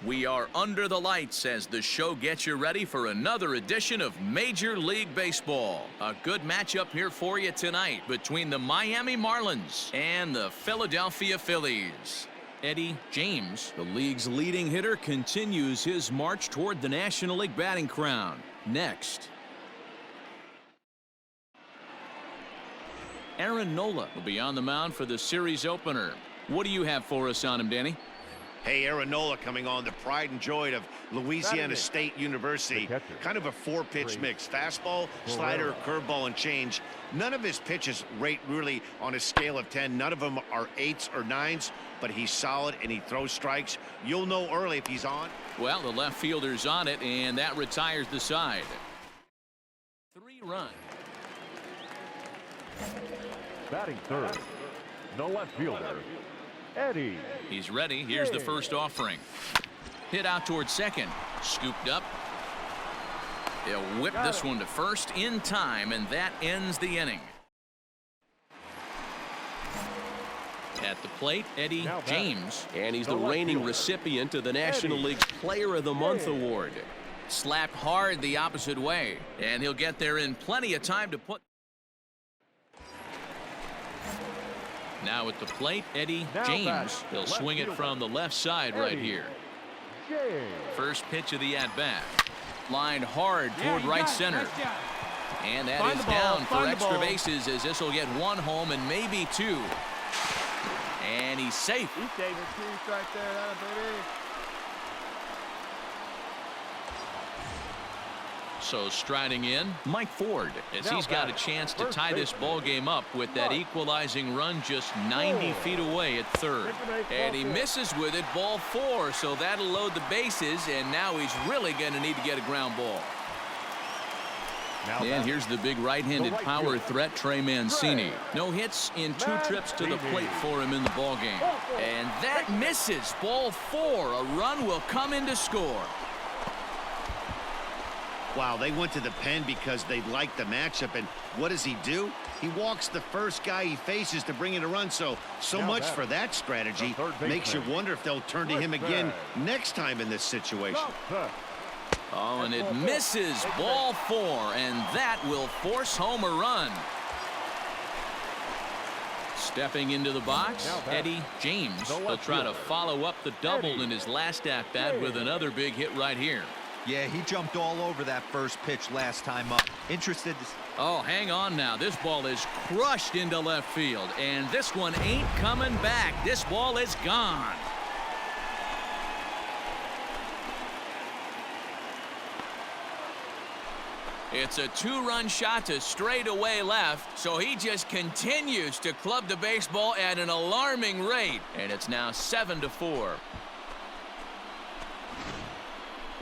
We are under the lights as the show gets you ready for another edition of Major League Baseball. A good matchup here for you tonight between the Miami Marlins and the Philadelphia Phillies. Eddie James, the league's leading hitter, continues his march toward the National League batting crown. Next, Aaron Nola will be on the mound for the series opener. What do you have for us on him, Danny? Hey, Aaron Nola coming on, the pride and joy of Louisiana State University. Kind of a four-pitch mix. Fastball, slider, curveball, and change. None of his pitches rate really on a scale of 10. None of them are 8s or 9s, but he's solid and he throws strikes. You'll know early if he's on. Well, the left fielder's on it, and that retires the side. 3 runs. Batting third, the left fielder, Eddie. He's ready. Here's the first offering. Hit out towards second. Scooped up. They'll whip this one to first in time, and that ends the inning. At the plate, Eddie James. And he's the reigning recipient of the National League Player of the Month award. Slapped hard the opposite way, and he'll get there in plenty of time to put. Now at the plate, Eddie James. He'll swing it from the left side right here. First pitch of the at-bat. Lined hard toward right center. And that is down for extra bases, as this will get 1 home and maybe 2. And he's safe. He's saving 2 right there, baby. So striding in, Mike Ford, as he's got a chance to tie this ball game up with that equalizing run just 90 feet away at third. And he misses with it, ball 4, so that'll load the bases, and now he's really going to need to get a ground ball. And here's the big right-handed power threat, Trey Mancini. No hits in 2 trips to the plate for him in the ball game. And that misses, ball 4. A run will come in to score. Wow, they went to the pen because they liked the matchup, and what does he do? He walks the first guy he faces to bring in a run, so much for that strategy. Makes you wonder if they'll turn to him again next time in this situation. Oh, and it misses, ball 4, and that will force home a run. Stepping into the box, Eddie James. He'll try to follow up the double in his last at-bat with another big hit right here. Yeah, he jumped all over that first pitch last time up. Interested to... Oh, hang on now. This ball is crushed into left field, and this one ain't coming back. This ball is gone. It's a 2-run shot to straightaway left, so he just continues to club the baseball at an alarming rate, and it's now 7-4.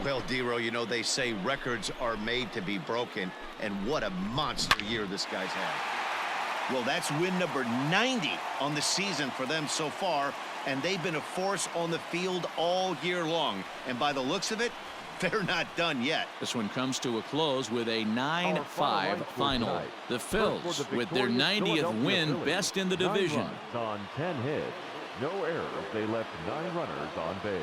Well, Dero, you know, they say records are made to be broken, and what a monster year this guy's had. Well, that's win number 90 on the season for them so far, and they've been a force on the field all year long. And by the looks of it, they're not done yet. This one comes to a close with a 9-5 final. The Phils, with their 90th win, best in the division. 9 runs on 10 hits, no errors. They left 9 runners on base.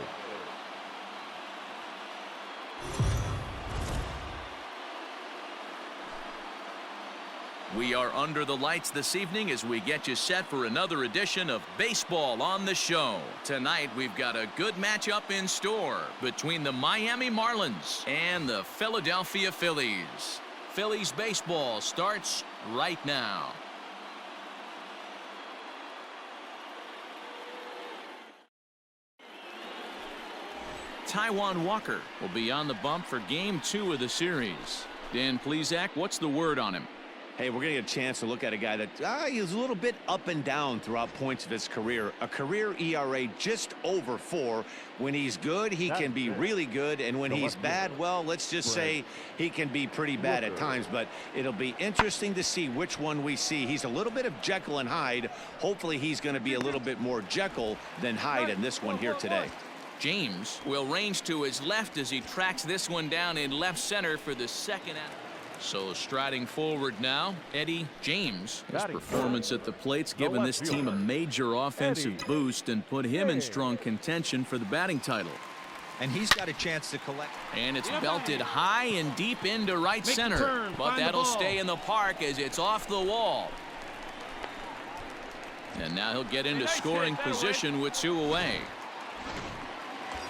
We are under the lights this evening as we get you set for another edition of Baseball on the Show. Tonight we've got a good matchup in store between the Miami Marlins and the Philadelphia Phillies. Phillies baseball starts right now. Taijuan Walker will be on the bump for Game 2 of the series. Dan Plesac, what's the word on him? Hey, we're going to get a chance to look at a guy that he's a little bit up and down throughout points of his career. A career ERA just over 4. When he's good, he can be really good. And when he's bad, well, let's just say he can be pretty bad at times. But it'll be interesting to see which one we see. He's a little bit of Jekyll and Hyde. Hopefully he's going to be a little bit more Jekyll than Hyde in this one here today. James will range to his left as he tracks this one down in left center for the second out. So striding forward now, Eddie James. His performance at the plate's given this team a major offensive boost and put him in strong contention for the batting title. and he's got a chance to collect. And it's belted high and deep into right center. But that'll stay in the park as it's off the wall. And now he'll get into scoring position with 2 away.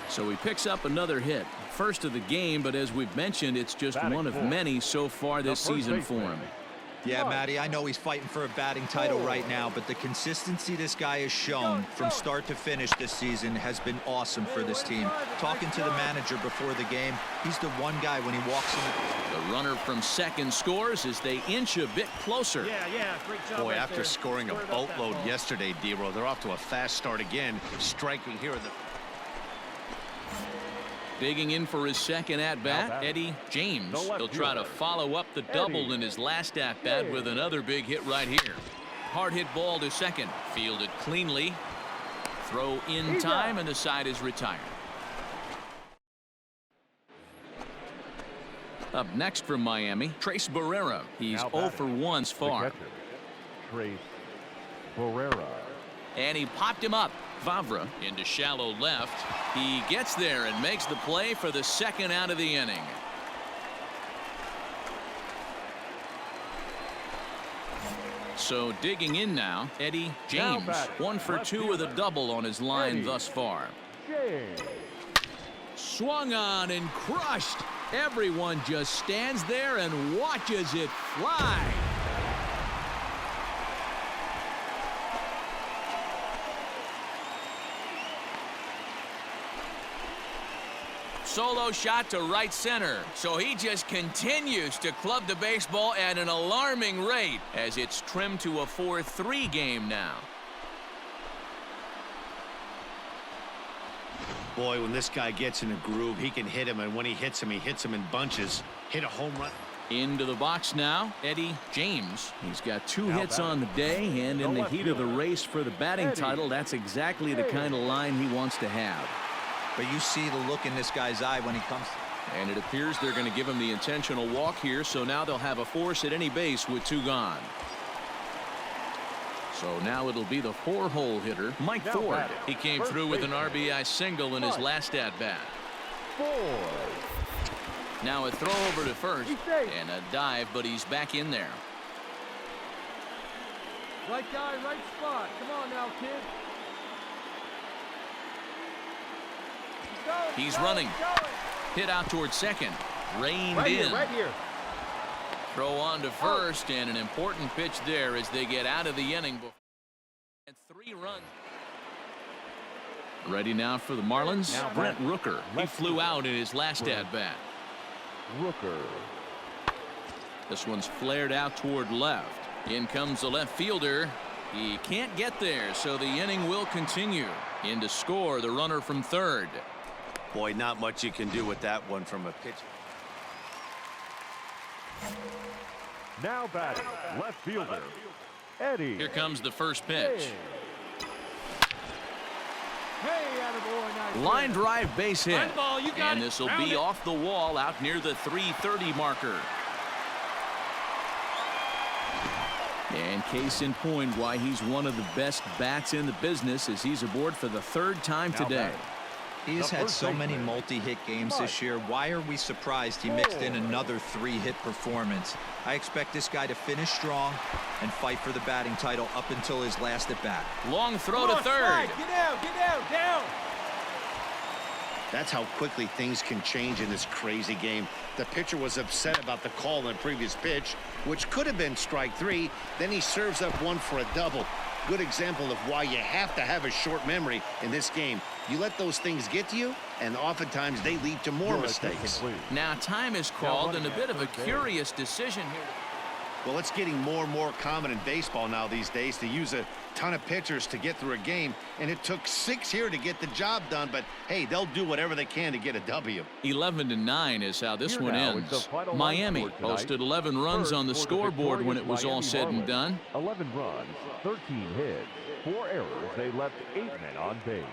So he picks up another hit. First of the game, but as we've mentioned, it's just one of many so far this season for him. Yeah, Matty, I know he's fighting for a batting title right now, but the consistency this guy has shown from start to finish this season has been awesome for this team. Talking to the manager before the game, he's the one guy when he walks in. The runner from second scores as they inch a bit closer. Yeah, great job. Boy, after scoring a boatload yesterday, D-Row, they're off to a fast start again, striking here in the... Digging in for his second at-bat, Eddie James. He'll try to follow up the double in his last at-bat with another big hit right here. Hard hit ball to second. Fielded cleanly. Throw in time, and the side is retired. Up next from Miami, Trace Barrera. He's 0 for 1 so far. Trace Barrera. And he popped him up. Vavra into shallow left. He gets there and makes the play for the second out of the inning. So digging in now, Eddie James. 1 for 2 with a double on his line thus far. Swung on and crushed. Everyone just stands there and watches it fly. Solo shot to right center. So he just continues to club the baseball at an alarming rate as it's trimmed to a 4-3 game now. Boy, when this guy gets in a groove, he can hit him, and when he hits him in bunches. Hit a home run. Into the box now, Eddie James. He's got 2 hits on the day, and in the heat of the race for the batting title, that's exactly the kind of line he wants to have. But you see the look in this guy's eye when he comes. And it appears they're going to give him the intentional walk here, so now they'll have a force at any base with 2 gone. So now it'll be the 4-hole hitter, Mike Ford. He came through with an RBI single in his last at-bat. Now a throw over to first and a dive, but he's back in there. Right guy, right spot. Come on now, kid. He's running. Hit out towards second. Reined in. Right here. Throw on to first, and an important pitch there as they get out of the inning. And 3 runs. Ready now for the Marlins. Now Brent Rooker. He flew out in his last at-bat. Rooker. This one's flared out toward left. In comes the left fielder. He can't get there, so the inning will continue. In to score the runner from third. Boy, not much you can do with that one from a pitch. Now batting, left fielder, Eddie. Here comes the first pitch. Hey, attaboy, nice Line drive base hit. Ball, you got and it. this will Round be it. off the wall out near the 330 marker. And case in point why he's one of the best bats in the business as he's aboard for the 3rd time today. He has had so many multi-hit games this year. Why are we surprised he mixed in another 3-hit performance? I expect this guy to finish strong and fight for the batting title up until his last at-bat. Long throw to third. Get down. That's how quickly things can change in this crazy game. The pitcher was upset about the call on the previous pitch, which could have been strike 3. Then he serves up one for a double. Good example of why you have to have a short memory in this game. You let those things get to you, and oftentimes they lead to more mistakes. Now time is called, and a bit of a curious decision here. Well, it's getting more and more common in baseball now these days to use a ton of pitchers to get through a game, and it took 6 here to get the job done, but hey, they'll do whatever they can to get a W. 11-9 is how this one ends. Miami posted 11 runs on the scoreboard when it was all said and done. 11 runs, 13 hits, 4 errors. They left 8 men on base.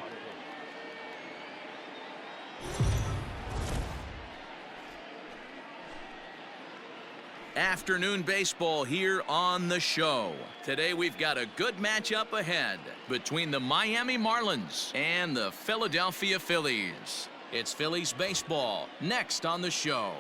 Afternoon baseball here on the show. Today we've got a good matchup ahead between the Miami Marlins and the Philadelphia Phillies. It's Phillies baseball next on the show.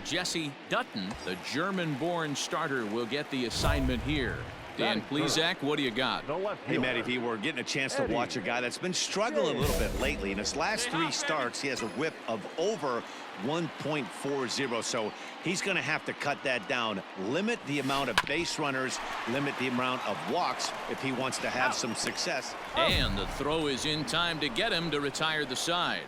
Jesse Dutton, the German-born starter, will get the assignment here. Dan Plesac, what do you got? Hey, Matt, if he were getting a chance to watch a guy that's been struggling a little bit lately. In his last 3 starts, he has a whip of over 1.40, so he's going to have to cut that down, limit the amount of base runners, limit the amount of walks if he wants to have some success. And the throw is in time to get him to retire the side.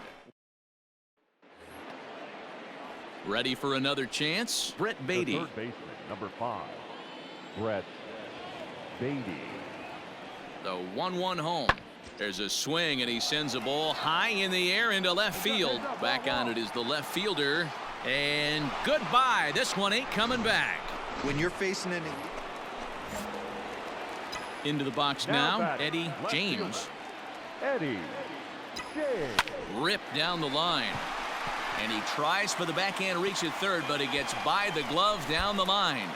Ready for another chance? Brett Beatty. The third baseman, number 5, Brett Beatty. The 1-1 home. There's a swing, and he sends a ball high in the air into left field. Back on it is the left fielder. And goodbye. This one ain't coming back. When you're facing an... Into the box now, Eddie James. Eddie James. Ripped down the line. And he tries for the backhand reach at third, but he gets by the glove down the line.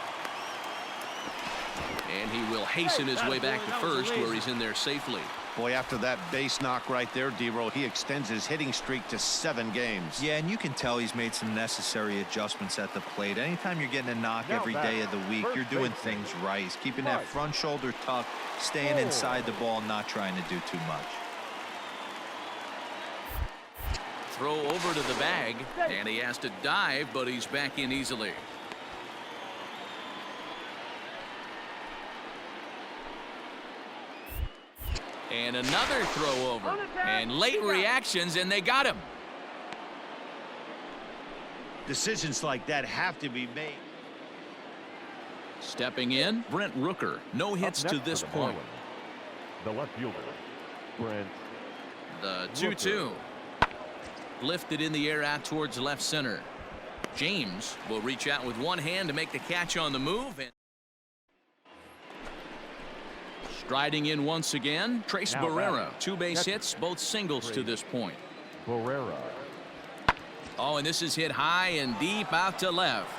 And he will hasten his way back to first, where he's in there safely. Boy, after that base knock right there, D-Roll, he extends his hitting streak to 7 games. Yeah, and you can tell he's made some necessary adjustments at the plate. Anytime you're getting a knock every day of the week, you're doing things right. He's keeping that front shoulder tucked, staying inside the ball, not trying to do too much. Throw over to the bag, and he has to dive, but he's back in easily. And another throw over, and late reactions, and they got him. Decisions like that have to be made. Stepping in, Brent Rooker. No hits to this point. The left fielder, Brent. The 2-2. Lifted in the air out towards left center. James will reach out with one hand to make the catch on the move. And striding in once again, Trace Barrera. 2 base hits, both singles to this point. Barrera. Oh, and this is hit high and deep out to left.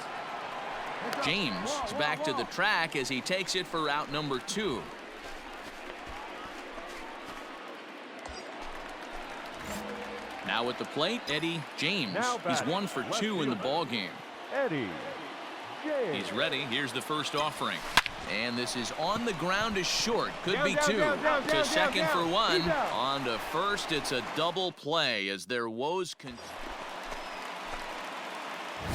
James is back to the track as he takes it for out number 2. Now at the plate, Eddie James. He's 1 for 2 in the ball game. Eddie James. He's ready. Here's the first offering. And this is on the ground is short. Could be 2. To second for 1. On to first. It's a double play as their woes continue.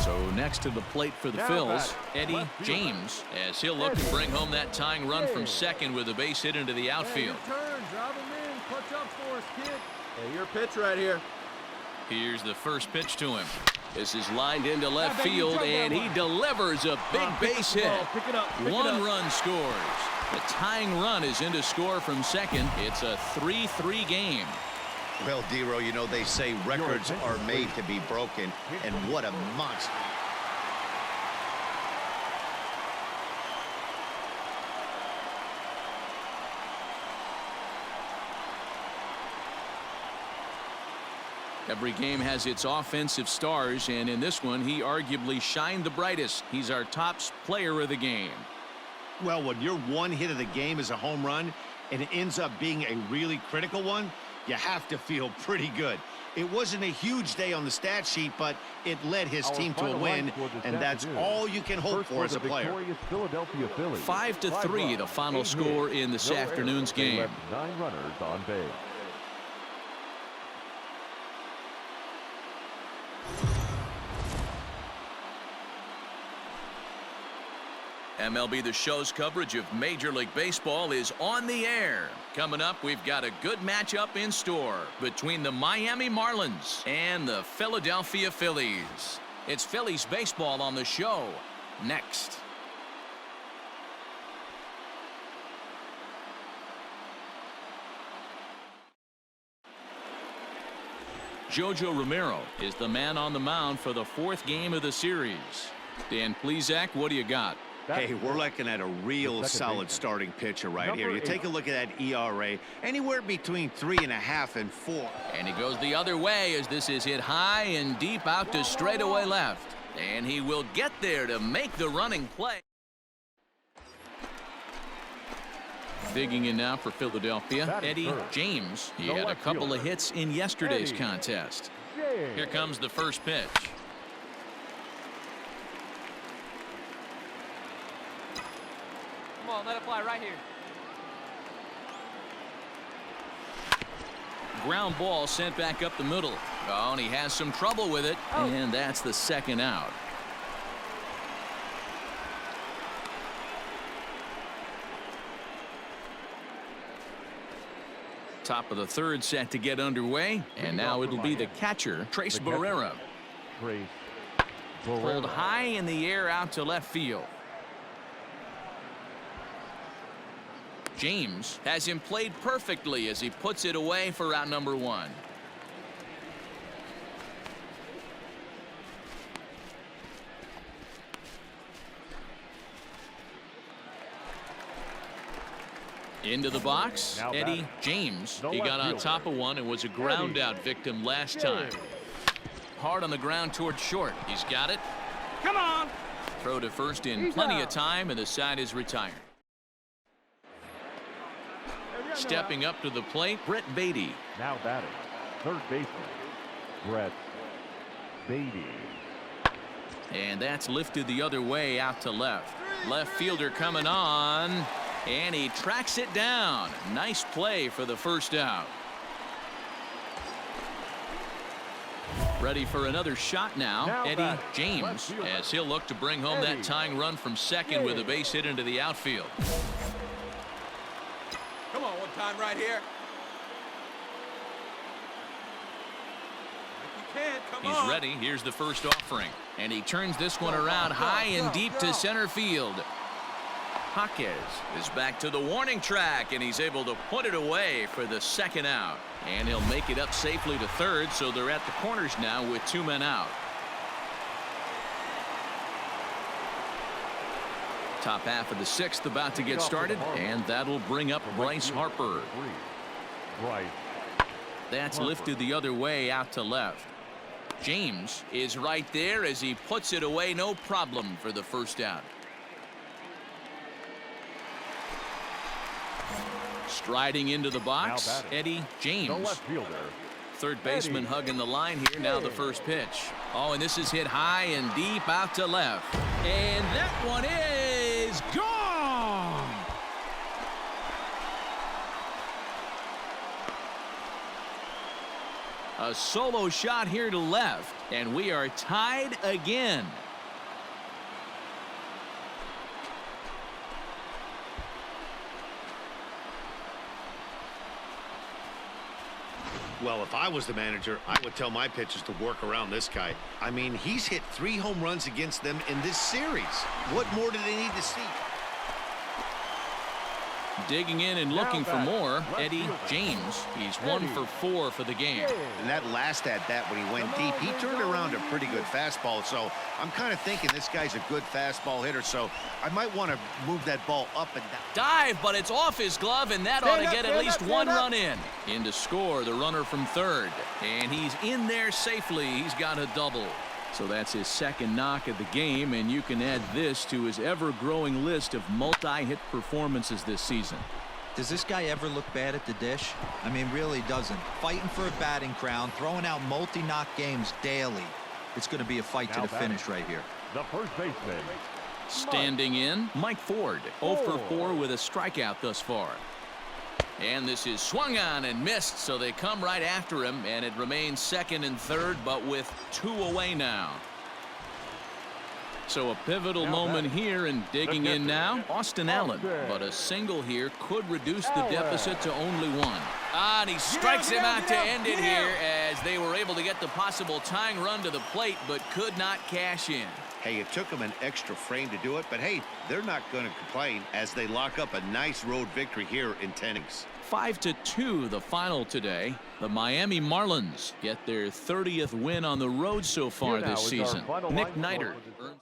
So next to the plate for the Phils, Eddie James, as he'll look to bring home that tying run from second with a base hit into the outfield. Drive him in. Clutch up for us, kid. Hey, your pitch right here. Here's the first pitch to him. This is lined into left field, and he delivers a big base hit. 1 run scores. The tying run is into score from second. It's a 3-3 game. Well, D-Roll, you know, they say records are made to be broken, and what a monster. Every game has its offensive stars, and in this one, he arguably shined the brightest. He's our top player of the game. Well, when your one hit of the game is a home run, and it ends up being a really critical one, you have to feel pretty good. It wasn't a huge day on the stat sheet, but it led his team to a win, and that's all you can hope for as a player. 5-3, the final score in this afternoon's game. 9 runners on base. MLB The Show's coverage of Major League Baseball is on the air. Coming up, we've got a good matchup in store between the Miami Marlins and the Philadelphia Phillies. It's Phillies baseball on the show next. Jojo Romero is the man on the mound for the 4th game of the series. Dan Plesac, what do you got? Hey, we're looking at a real solid starting pitcher right here. You take a look at that ERA, anywhere between 3.5 and 4. And he goes the other way as this is hit high and deep out to straightaway left. And he will get there to make the running play. Digging in now for Philadelphia, Eddie James. He had a couple of hits in yesterday's contest. Here comes the first pitch. Come on, let it fly right here. Ground ball sent back up the middle. Oh, and he has some trouble with it. And that's the second out. Top of the third set to get underway. And now it'll be the catcher, Trace Barrera. Pulled high in the air out to left field. James has him played perfectly as he puts it away for out number one. Into the box, Eddie James. He got on top of one and was a ground out victim last time. Hard on the ground towards short. He's got it. Come on. Throw to first in plenty of time, and the side is retired. Stepping up to the plate, Brett Beatty. Now batting, third baseman, Brett Beatty. And that's lifted the other way out to left. Left fielder coming on, and he tracks it down. Nice play for the first out. Ready for another shot now, Eddie James, as he'll look to bring home that tying run from second with a base hit into the outfield. Come on, one time right here. He's ready. Here's the first offering. And he turns this one around high and deep to center field. Jaquez is back to the warning track, and he's able to put it away for the second out. And he'll make it up safely to third, so they're at the corners now with two men out. Top half of the sixth about to get started, and that'll bring up Bryce Harper. That's lifted the other way out to left. James is right there as he puts it away, no problem for the first out. Striding into the box, Eddie James. Third baseman hugging the line here. Now the first pitch. Oh, and this is hit high and deep out to left. And that one is gone. A solo shot here to left, and we are tied again. Well, if I was the manager, I would tell my pitchers to work around this guy. I mean, he's hit 3 home runs against them in this series. What more do they need to see? Digging in and looking for more, Eddie James. He's 1 for 4 for the game. And that last at bat when he went deep, he turned around a pretty good fastball. So I'm kind of thinking this guy's a good fastball hitter. So I might want to move that ball up and down. Dive, but it's off his glove, and that ought to get at least one run in. In to score, the runner from third. And he's in there safely. He's got a double. So that's his second knock of the game, and you can add this to his ever-growing list of multi-hit performances this season. Does this guy ever look bad at the dish? I mean, really doesn't. Fighting for a batting crown, throwing out multi-knock games daily. It's going to be a fight to the finish right here. The first baseman. Standing in, Mike Ford, 0 for 4 with a strikeout thus far. And this is swung on and missed, so they come right after him, and it remains second and third, but with 2 away now. So a pivotal moment here, and digging in now, Austin Allen. But a single here could reduce the deficit to only 1. And he strikes him out to end it here, as they were able to get the possible tying run to the plate, but could not cash in. Hey, it took them an extra frame to do it, but hey, they're not going to complain as they lock up a nice road victory here in Tennings. 5-2 the final today. The Miami Marlins get their 30th win on the road so far this season. Nick Neidert earns